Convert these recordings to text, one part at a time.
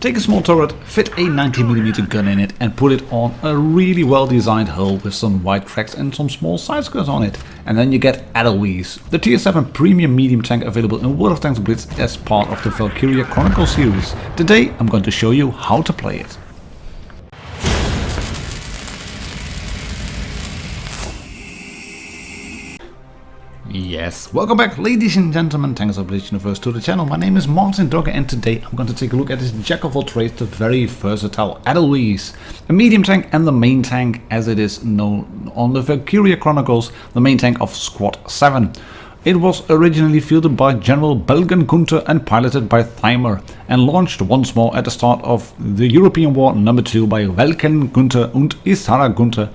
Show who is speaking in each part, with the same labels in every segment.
Speaker 1: Take a small turret, fit a 90mm gun in it and put it on a really well designed hull with some white tracks and some small side skirts on it. And then you get Edelweiss, the tier 7 premium medium tank available in WoT Blitz as part of the Valkyria Chronicles series. Today I'm going to show you how to play it. Yes, welcome back ladies and gentlemen, Tankers of Blitz Universe to the channel. My name is martindogger and today I'm going to take a look at this jack of all trades, the very versatile Edelweiss. A medium tank and the main tank as it is known on the Valkyria Chronicles, the main tank of Squad 7. It was originally fielded by General Belgen Gunther and piloted by Thymer, and launched once more at the start of the European War #2 by Belgen Gunther and Isara Gunther,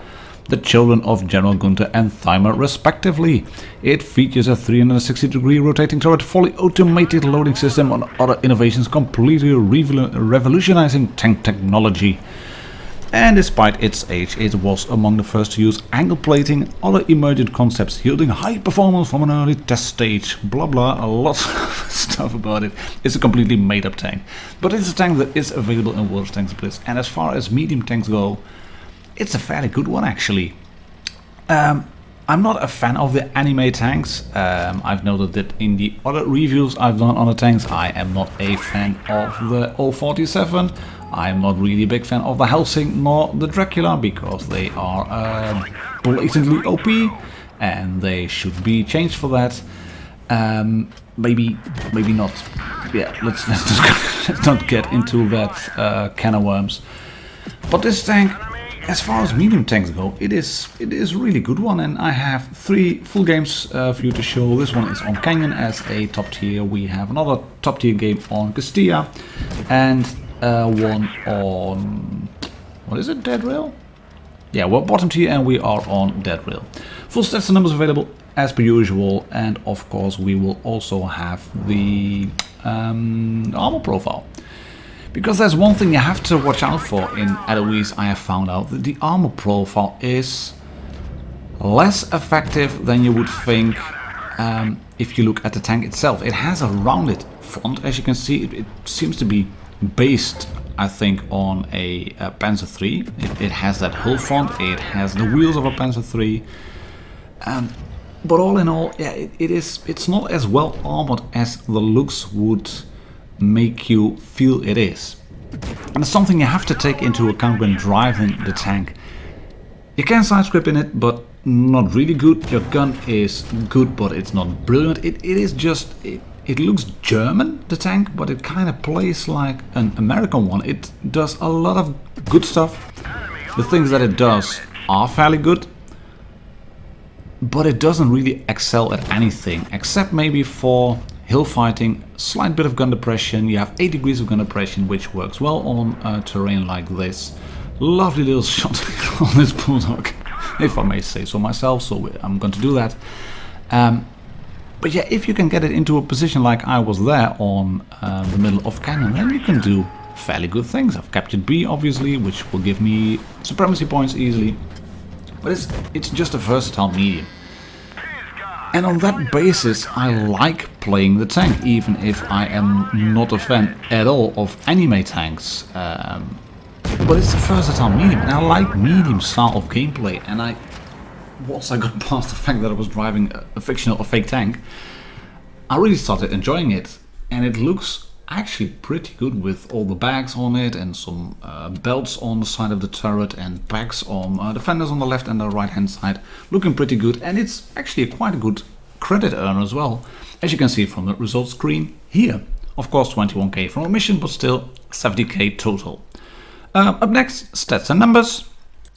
Speaker 1: the children of General Gunther and Thymer respectively. It features a 360-degree rotating turret, fully automated loading system and other innovations completely revolutionizing tank technology. And despite its age, it was among the first to use angle plating and other emergent concepts, yielding high performance from an early test stage. Blah blah, a lot of stuff about it. It's a completely made up tank. But it's a tank that is available in WoT Blitz, and as far as medium tanks go, it's a fairly good one actually. I'm not a fan of the anime tanks. I've noted that in the other reviews I've done on the tanks, I am not a fan of the 047. I'm not really a big fan of the Helsing nor the Dracula because they are blatantly OP and they should be changed for that. Maybe not. Yeah, let's not get into that can of worms. But this tank, as far as medium tanks go, it is a really good one, and I have 3 full games for you to show. This one is on Canyon as a top tier. We have another top tier game on Castilla, and one on, what is it, Dead Rail? Yeah, we're bottom tier and we are on Dead Rail. Full stats and numbers available as per usual, and of course we will also have the armor profile. Because there's one thing you have to watch out for in Edelweiss. I have found out that the armor profile is less effective than you would think if you look at the tank itself. It has a rounded front, as you can see. It seems to be based, I think, on a Panzer III. It has that hull front, it has the wheels of a Panzer III. But all in all, yeah, it's not as well armored as the looks would make you feel it is. And it's something you have to take into account when driving the tank. You can side script in it, but not really good. Your gun is good, but it's not brilliant. It is just, it looks German, the tank, but it kind of plays like an American one. It does a lot of good stuff. The things that it does are fairly good, but it doesn't really excel at anything, except maybe for hill fighting, slight bit of gun depression. You have 8 degrees of gun depression, which works well on terrain like this. Lovely little shot on this bulldog, if I may say so myself, so I'm going to do that. But yeah, if you can get it into a position like I was there on the middle of Canyon, then you can do fairly good things. I've captured B, obviously, which will give me supremacy points easily. But it's just a versatile medium. And on that basis, I like playing the tank, even if I am not a fan at all of anime tanks. But it's a versatile medium, and I like medium style of gameplay. And once I got past the fact that I was driving a fictional or fake tank, I really started enjoying it. And it looks actually pretty good with all the bags on it and some belts on the side of the turret and packs on the fenders on the left and the right hand side, looking pretty good. And it's actually quite a good credit earner as well, as you can see from the results screen here. Of course 21k from a mission, but still 70k total. Up next, stats and numbers.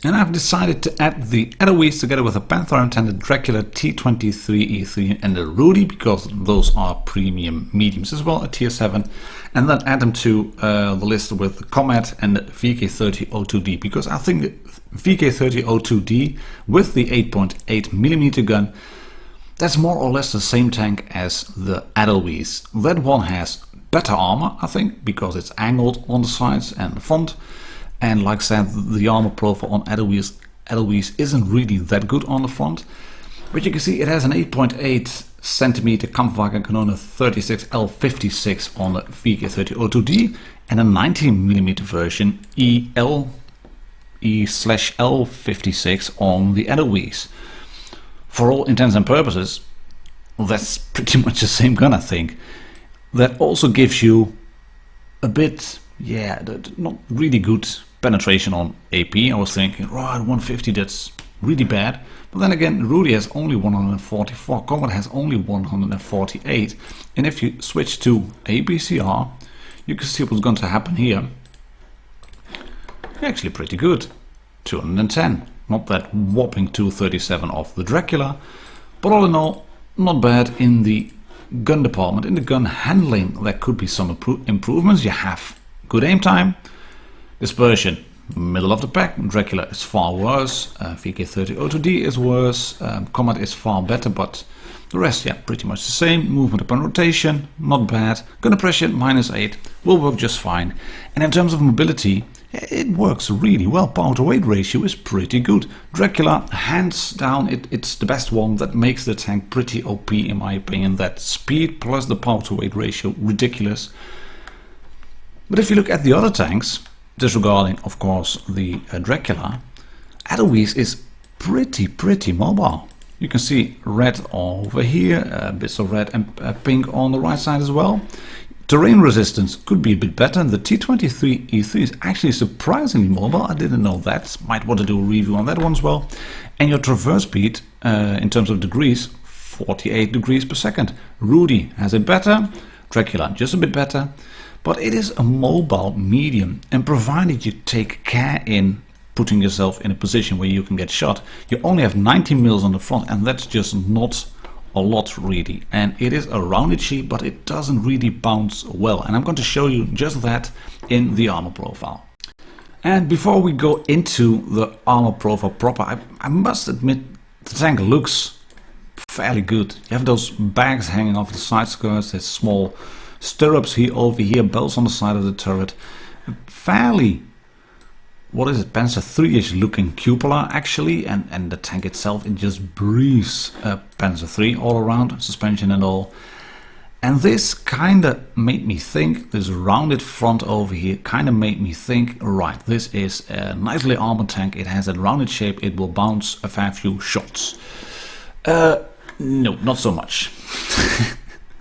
Speaker 1: And I've decided to add the Edelweiss together with a Panther intended Dracula T23E3 and the Rudy, because those are premium mediums as well, a tier 7. And then add them to the list with the Comet and the VK3002D, because I think the VK3002D with the 8.8mm gun, that's more or less the same tank as the Edelweiss. That one has better armor, I think, because it's angled on the sides and the front. And like I said, the armor profile on Edelweiss isn't really that good on the front. But you can see it has an 8.8 centimeter Kampfwagen Kanone 36L56 on the VK3002D and a 19mm version E/L56 on the Edelweiss. For all intents and purposes, that's pretty much the same gun, I think. That also gives you a bit, not really good penetration on AP. I was thinking, right, 150, that's really bad. But then again, Rudy has only 144, Combat has only 148. And if you switch to APCR, you can see what's going to happen here. Actually pretty good. 210. Not that whopping 237 of the Dracula. But all in all, not bad in the gun department. In the gun handling, there could be some improvements. You have good aim time. Dispersion, middle of the pack. Dracula is far worse. VK3002D is worse. Combat is far better, but the rest, pretty much the same. Movement upon rotation, not bad. Gun depression, -8, will work just fine. And in terms of mobility, it works really well. Power to weight ratio is pretty good. Dracula, hands down, it's the best one. That makes the tank pretty OP in my opinion. That speed plus the power to weight ratio, ridiculous. But if you look at the other tanks, disregarding of course the Dracula, Edelweiss is pretty mobile. You can see red over here, bits of red and pink on the right side as well. Terrain resistance could be a bit better. The T23E3 is actually surprisingly mobile. I didn't know that. Might want to do a review on that one as well. And your traverse speed, in terms of degrees, 48 degrees per second. Rudy has it better. Dracula just a bit better. But it is a mobile medium. And provided you take care in putting yourself in a position where you can get shot, you only have 90 mils on the front, and that's just not a lot really. And it is a rounded sheet, but it doesn't really bounce well, and I'm going to show you just that in the armor profile. And before we go into the armor profile proper, I must admit the tank looks fairly good. You have those bags hanging off the side skirts, there's small stirrups here, over here, belts on the side of the turret, fairly, what is it, Panzer III-ish looking cupola actually, and the tank itself, it just breathes Panzer III all around, suspension and all. And this kind of made me think, this rounded front over here kind of made me think, right, this is a nicely armored tank, it has a rounded shape, it will bounce a fair few shots. No, not so much.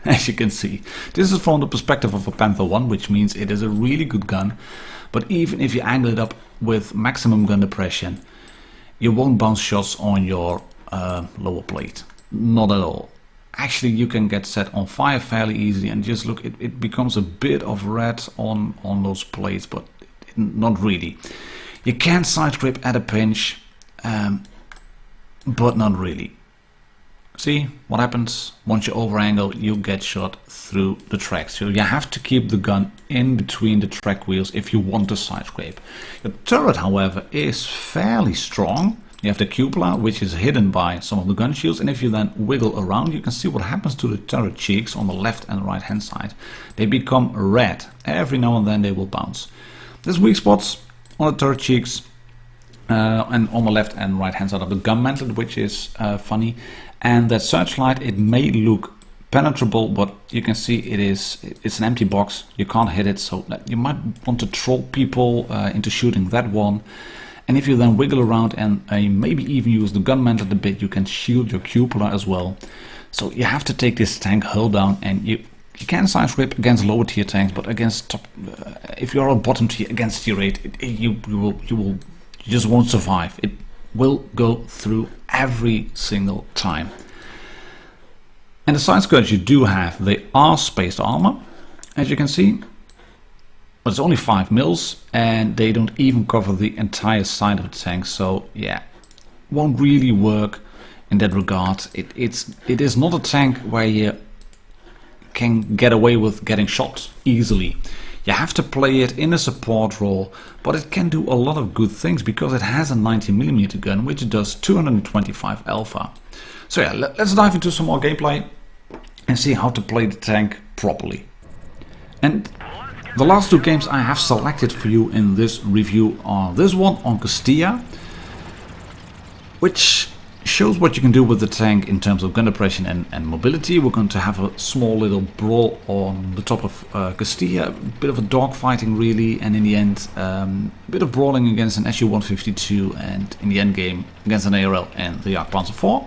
Speaker 1: As you can see, this is from the perspective of a Panther 1, which means it is a really good gun. But even if you angle it up with maximum gun depression, you won't bounce shots on your lower plate. Not at all. Actually, you can get set on fire fairly easily, and just look, it becomes a bit of red on those plates, but not really. You can side grip at a pinch, but not really. See what happens once you over angle, you get shot through the tracks. So you have to keep the gun in between the track wheels if you want to side scrape. The turret, however, is fairly strong. You have the cupola, which is hidden by some of the gun shields, and if you then wiggle around, you can see what happens to the turret cheeks on the left and right hand side. They become red. Every now and then they will bounce. There's weak spots on the turret cheeks and on the left and right hand side of the gun mantle, which is funny. And that searchlight, it may look penetrable, but you can see it's an empty box. You can't hit it, so you might want to troll people into shooting that one. And if you then wiggle around and maybe even use the gun mantle a bit, you can shield your cupola as well. So you have to take this tank hull down, and you can side scrape against lower tier tanks, but against top, if you're on bottom tier against tier 8, you just won't survive. It will go through every single time. And the side skirts you do have, they are spaced armor, as you can see. But it's only 5 mils, and they don't even cover the entire side of the tank. So yeah, won't really work in that regard. It is not a tank where you can get away with getting shot easily. You have to play it in a support role, but it can do a lot of good things because it has a 90mm gun, which does 225 alpha. So yeah, let's dive into some more gameplay and see how to play the tank properly. And the last 2 games I have selected for you in this review are this one on Castilla, which shows what you can do with the tank in terms of gun depression and mobility. We're going to have a small little brawl on the top of Castilla, a bit of a dogfighting really, and in the end a bit of brawling against an SU-152, and in the end game against an ARL and the Jagdpanzer IV.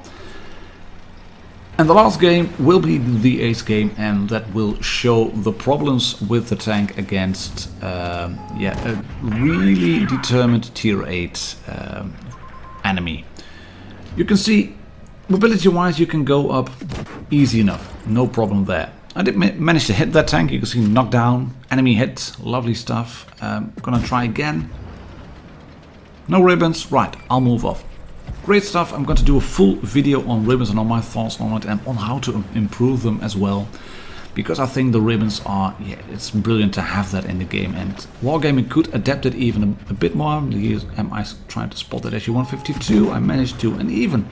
Speaker 1: And the last game will be the ace game, and that will show the problems with the tank against a really determined tier 8 enemy. You can see, mobility wise, you can go up easy enough, no problem there. I did manage to hit that tank. You can see knockdown, enemy hit, lovely stuff. Gonna try again. No ribbons, right, I'll move off. Great stuff. I'm going to do a full video on ribbons and on my thoughts on it and on how to improve them as well, because I think the ribbons are, it's brilliant to have that in the game, and Wargaming could adapt it even a bit more. Am I trying to spot that SU-152? I managed to, and even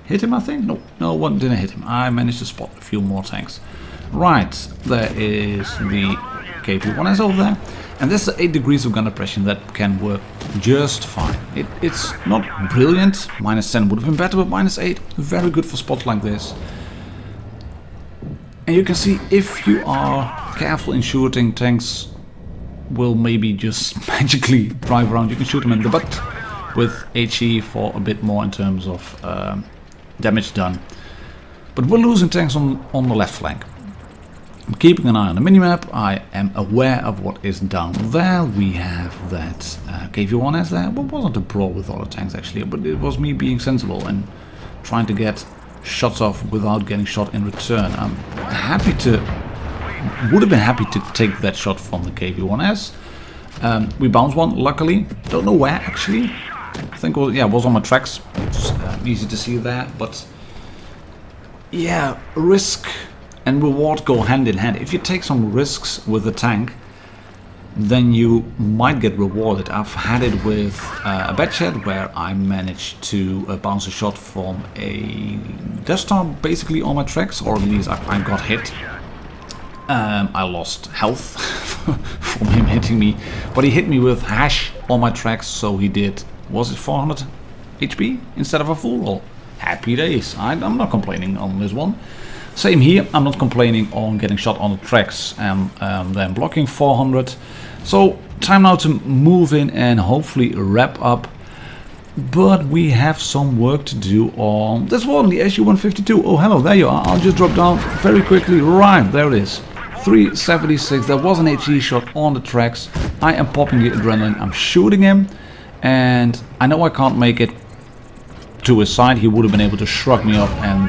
Speaker 1: hit him, I think. No, one didn't hit him. I managed to spot a few more tanks. Right, there is the KP-1S over there. And there's the 8 degrees of gun depression that can work just fine. It's not brilliant. -10 would have been better, but -8, very good for spots like this. And you can see, if you are careful in shooting, tanks will maybe just magically drive around. You can shoot them in the butt with HE for a bit more in terms of damage done. But we're losing tanks on the left flank. I'm keeping an eye on the minimap. I am aware of what is down there. We have that KV-1S there. Well, wasn't a brawl with other tanks actually, but it was me being sensible and trying to get shots off without getting shot in return. I'm happy to, would have been happy to take that shot from the KV-1S. We bounced one, luckily. Don't know where actually. I think it was, it was on my tracks. It's easy to see there, but yeah, risk and reward go hand in hand. If you take some risks with the tank, then you might get rewarded. I've had it with a Batchet where I managed to bounce a shot from a Death Star basically on my tracks, or at least I got hit. I lost health from him hitting me, but he hit me with hash on my tracks, so he did, was it 400 HP instead of a full roll? Happy days. I'm not complaining on this one. Same here, I'm not complaining on getting shot on the tracks and then blocking 400. So time now to move in and hopefully wrap up. But we have some work to do on this one, the SU-152. Oh, hello, there you are. I'll just drop down very quickly. Right, there it is. 376. There was an HE shot on the tracks. I am popping the adrenaline. I'm shooting him. And I know I can't make it to his side. He would have been able to shrug me off and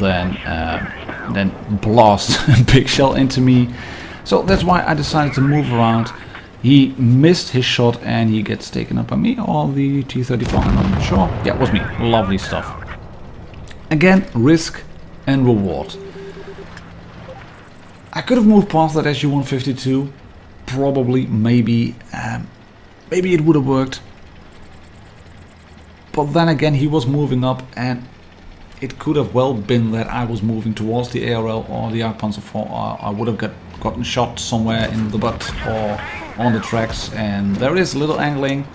Speaker 1: then blast a big shell into me. So that's why I decided to move around. He missed his shot and he gets taken up by me, or the T-34, I'm not sure. Yeah, it was me. Lovely stuff. Again, risk and reward. I could have moved past that SU-152. Probably, maybe it would have worked. But then again, he was moving up, and it could have well been that I was moving towards the ARL or the Jagdpanzer IV, or I would have gotten shot somewhere in the butt or on the tracks. And there is a little angling.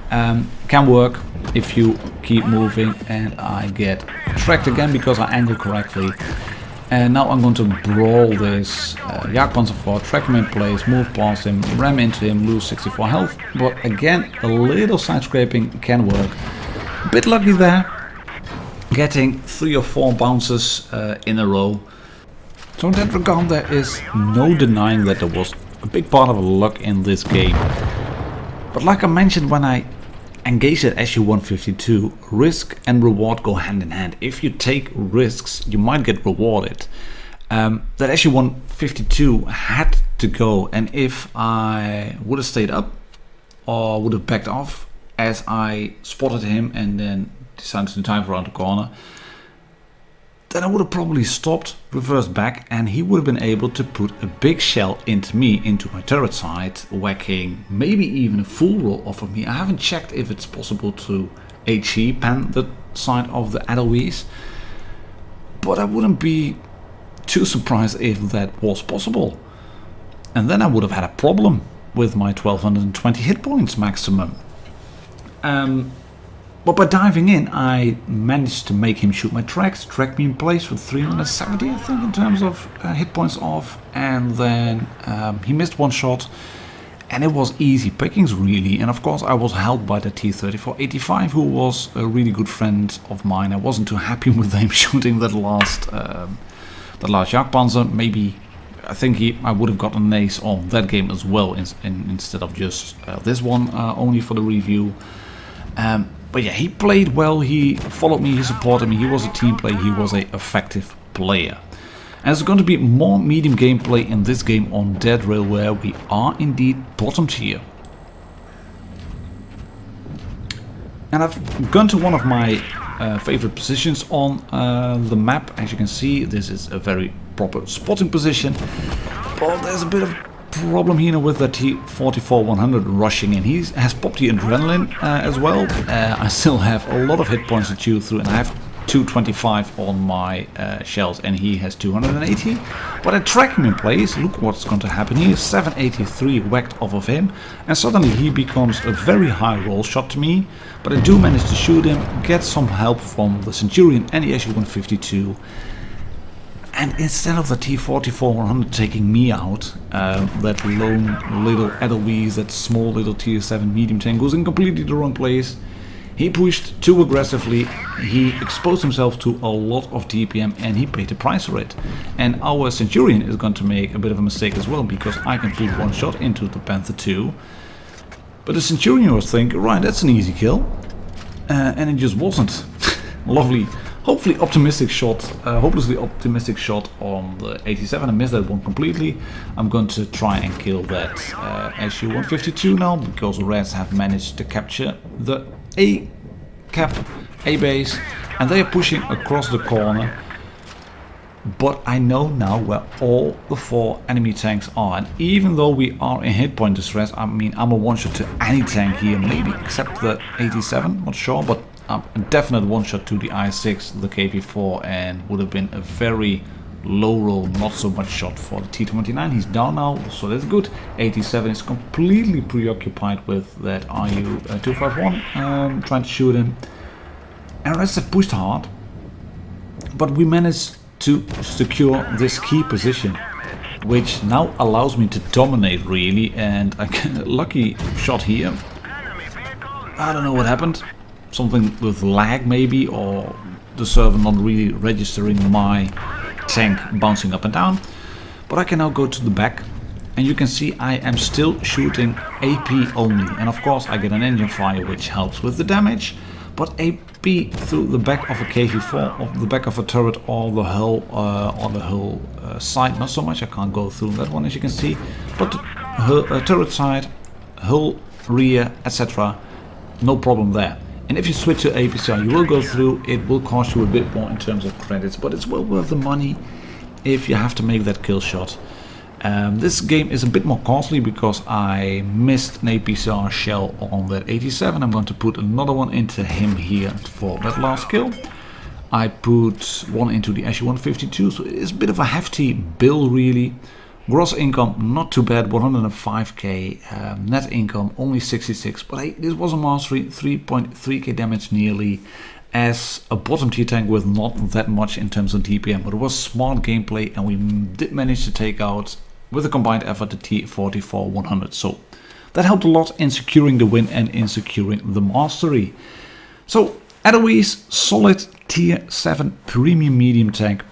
Speaker 1: Can work if you keep moving, and I get tracked again because I angle correctly. And now I'm going to brawl this Jagdpanzer IV, track him in place, move past him, ram into him, lose 64 health. But again, a little side scraping can work. A bit lucky there, getting 3 or 4 bounces in a row. So in that regard, there is no denying that there was a big part of luck in this game. But like I mentioned when I engaged at SU-152, risk and reward go hand in hand. If you take risks, you might get rewarded. That SU-152 had to go, and if I would have stayed up or would have backed off as I spotted him and then decided to dive around the corner, then I would have probably stopped, reversed back, and he would have been able to put a big shell into me, into my turret side, whacking maybe even a full roll off of me. I haven't checked if it's possible to HE pan the side of the Edelweiss, but I wouldn't be too surprised if that was possible. And then I would have had a problem with my 1220 hit points maximum. But by diving in, I managed to make him shoot my tracks, track me in place with 370, I think, in terms of hit points off. And then he missed one shot, and it was easy pickings, really. And of course, I was helped by the T-34-85, who was a really good friend of mine. I wasn't too happy with him shooting that last Jagdpanzer. Maybe, I think I would have gotten an ace on that game as well, instead of just this one, only for the review. But yeah, he played well, he followed me, he supported me, he was a team player, he was an effective player. And there's going to be more medium gameplay in this game on Dead Rail, where we are indeed bottom tier. And I've gone to one of my favorite positions on the map. As you can see, this is a very proper spotting position. But there's a bit of problem here with the T-44-100 rushing in. He has popped the adrenaline as well. I still have a lot of hit points to chew through, and I have 225 on my shells, and he has 280. But I track him in place. Look what's going to happen here. 783 whacked off of him, and suddenly he becomes a very high roll shot to me. But I do manage to shoot him, get some help from the Centurion and the SU-152. And instead of the T-44-100 taking me out, that lone little Edelweiss, that small little Tier-7 medium tank was in completely the wrong place. He pushed too aggressively, he exposed himself to a lot of DPM, and he paid the price for it. And our Centurion is going to make a bit of a mistake as well, because I can put one shot into the Panther II. But the Centurion was thinking, right, that's an easy kill. And it just wasn't. Lovely. Hopefully optimistic shot, hopelessly optimistic shot on the 87. I missed that one completely. I'm going to try and kill that SU-152 now, because the Reds have managed to capture the A-cap, A-base, and they are pushing across the corner. But I know now where all the 4 enemy tanks are, and even though we are in hit point distress, I mean, I'm a one-shot to any tank here, maybe except the 87, not sure, but a definite one-shot to the I-6, the KV-4, and would have been a very low roll, not so much shot for the T-29. He's down now, so that's good. 87 is completely preoccupied with that RU-251, trying to shoot him. And the rest have pushed hard, but we managed to secure this key position, which now allows me to dominate, really. And I get a lucky shot here. I don't know what happened. Something with lag maybe, or the server not really registering my tank bouncing up and down. But I can now go to the back, and you can see I am still shooting AP only. And of course I get an engine fire, which helps with the damage. But AP through the back of a KV-4, or the back of a turret, or the hull, side, not so much. I can't go through that one, as you can see. But turret side, hull, rear, etc. No problem there. And if you switch to APCR, you will go through. It will cost you a bit more in terms of credits, but it's well worth the money if you have to make that kill shot. This game is a bit more costly because I missed an APCR shell on that 87. I'm going to put another one into him here for that last kill. I put one into the SU-152, so it's a bit of a hefty bill, really. Gross income not too bad, 105k. Net income only 66, but hey, this was a mastery, 3.3k damage nearly, as a bottom tier tank with not that much in terms of DPM. But it was smart gameplay, and we did manage to take out, with a combined effort, the T-44-100. So that helped a lot in securing the win and in securing the mastery. So Edelweiss, solid tier 7 premium medium tank.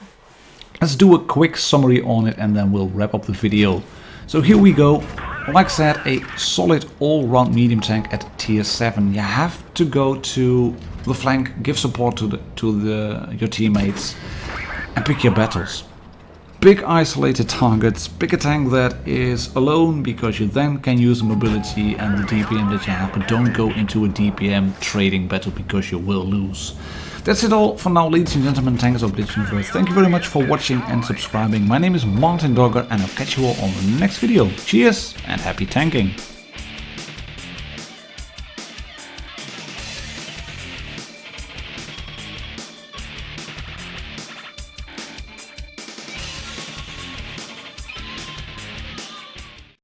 Speaker 1: Let's do a quick summary on it, and then we'll wrap up the video. So here we go. Like I said, a solid all-round medium tank at tier 7. You have to go to the flank, give support to your teammates, and pick your battles. Big isolated targets, pick a tank that is alone, because you then can use the mobility and the DPM that you have, but don't go into a DPM trading battle, because you will lose. That's it all for now, ladies and gentlemen, tankers of Blitz Universe. Thank you very much for watching and subscribing. My name is martindogger, and I'll catch you all on the next video. Cheers and happy tanking!